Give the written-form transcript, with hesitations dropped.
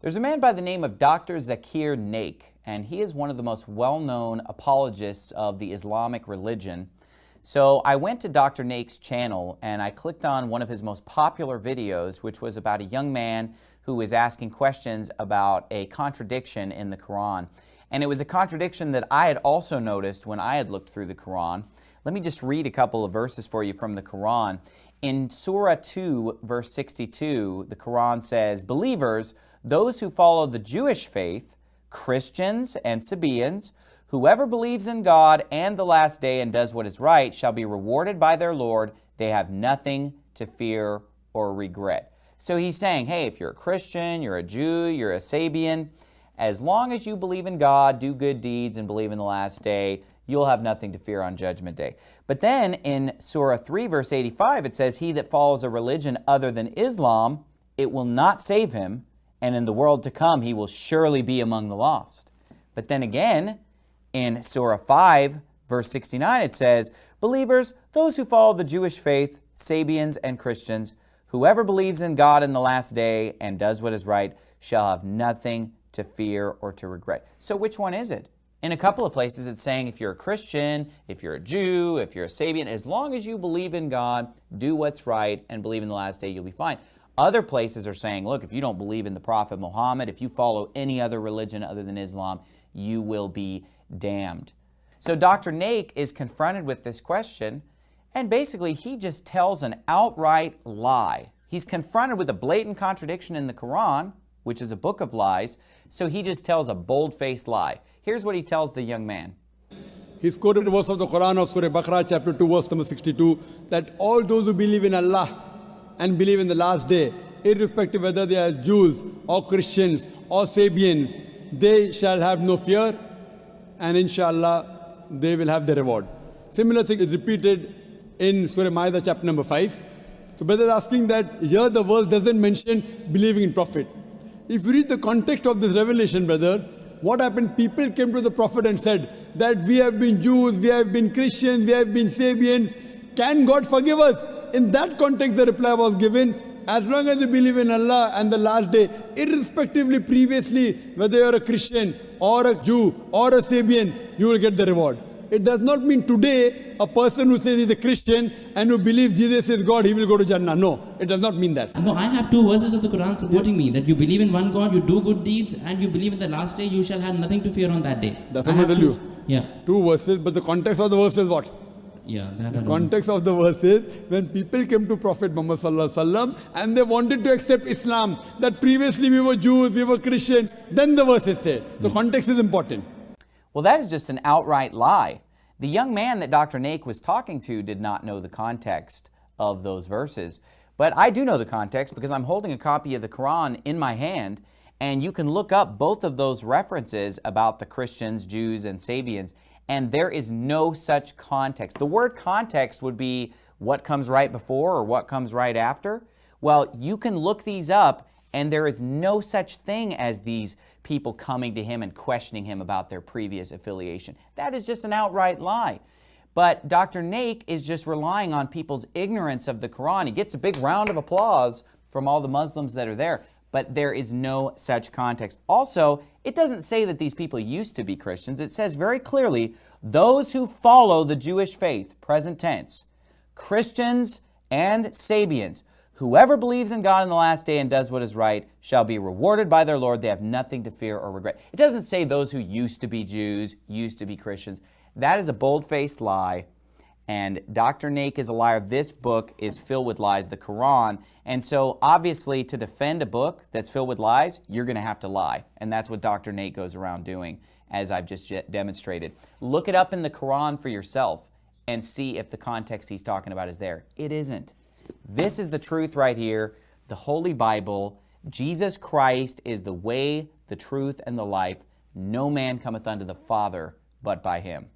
There's a man by the name of Dr. Zakir Naik, and he is one of the most well-known apologists of the Islamic religion. So I went to Dr. Naik's channel and I clicked on one of his most popular videos, which was about a young man who was asking questions about a contradiction in the Quran. And it was a contradiction that I had also noticed when I had looked through the Quran. Let me just read a couple of verses for you from the Quran. In Surah 2, verse 62, the Quran says, "Believers, those who follow the Jewish faith, Christians and Sabaeans, whoever believes in God and the last day and does what is right shall be rewarded by their Lord. They have nothing to fear or regret." So he's saying, hey, if you're a Christian, you're a Jew, you're a Sabaean, as long as you believe in God, do good deeds, and believe in the last day, you'll have nothing to fear on Judgment Day. But then in Surah 3, verse 85, it says, "He that follows a religion other than Islam, it will not save him, and in the world to come he will surely be among the lost." But then again, in Surah 5, verse 69, it says, "Believers, those who follow the Jewish faith, Sabaeans and Christians, whoever believes in God in the last day and does what is right, shall have nothing to fear or to regret." So which one is it? In a couple of places it's saying if you're a Christian, if you're a Jew, if you're a Sabaean, as long as you believe in God, do what's right, and believe in the last day, you'll be fine. Other places are saying, look, if you don't believe in the Prophet Muhammad, if you follow any other religion other than Islam, you will be damned. So Dr. Naik is confronted with this question, and basically he just tells an outright lie. He's confronted with a blatant contradiction in the Quran, which is a book of lies, so he just tells a bold-faced lie. Here's what he tells the young man. He's quoted a verse of the Quran of Surah Baqarah, chapter 2, verse number 62, that all those who believe in Allah and believe in the last day, irrespective whether they are Jews or Christians or Sabaeans, they shall have no fear, and inshallah they will have the reward. Similar thing is repeated in Surah Ma'idah chapter number 5. So brother is asking that here the verse doesn't mention believing in Prophet. If you read the context of this revelation, brother, what happened? People came to the Prophet and said that we have been Jews, we have been Christians, we have been Sabaeans. Can God forgive us? In that context the reply was given, as long as you believe in Allah and the last day, irrespectively previously whether you are a Christian or a Jew or a Sabaean, you will get the reward. It does not mean today a person who says he's a Christian and who believes Jesus is God, he will go to Jannah. No, it does not mean that. No, I have two verses of the Quran supporting me, that you believe in one God, you do good deeds, and you believe in the last day, you shall have nothing to fear on that day. That's what I tell you. Yeah. Two verses, but the context of the verse is what? Yeah, that the context of the verse is when people came to Prophet Muhammad sallallahu alaihi wasallam and they wanted to accept Islam, that previously we were Jews, we were Christians, then the verse is said. The context is important. Well, that is just an outright lie. The young man that Dr. Naik was talking to did not know the context of those verses. But I do know the context because I'm holding a copy of the Quran in my hand, and you can look up both of those references about the Christians, Jews, and Sabaeans, and there is no such context. The word context would be what comes right before or what comes right after. Well, you can look these up, and there is no such thing as these people coming to him and questioning him about their previous affiliation. That is just an outright lie. But Dr. Naik is just relying on people's ignorance of the Quran. He gets a big round of applause from all the Muslims that are there, but there is no such context. Also, it doesn't say that these people used to be Christians. It says very clearly, those who follow the Jewish faith, present tense, Christians and Sabaeans, whoever believes in God in the last day and does what is right shall be rewarded by their Lord. They have nothing to fear or regret. It doesn't say those who used to be Jews, used to be Christians. That is a bold-faced lie, and Dr. Naik is a liar. This book is filled with lies, the Quran, and so obviously to defend a book that's filled with lies, you're going to have to lie, and that's what Dr. Naik goes around doing, as I've just demonstrated. Look it up in the Quran for yourself and see if the context he's talking about is there. It isn't. This is the truth right here, the Holy Bible. Jesus Christ is the way, the truth, and the life. No man cometh unto the Father but by him.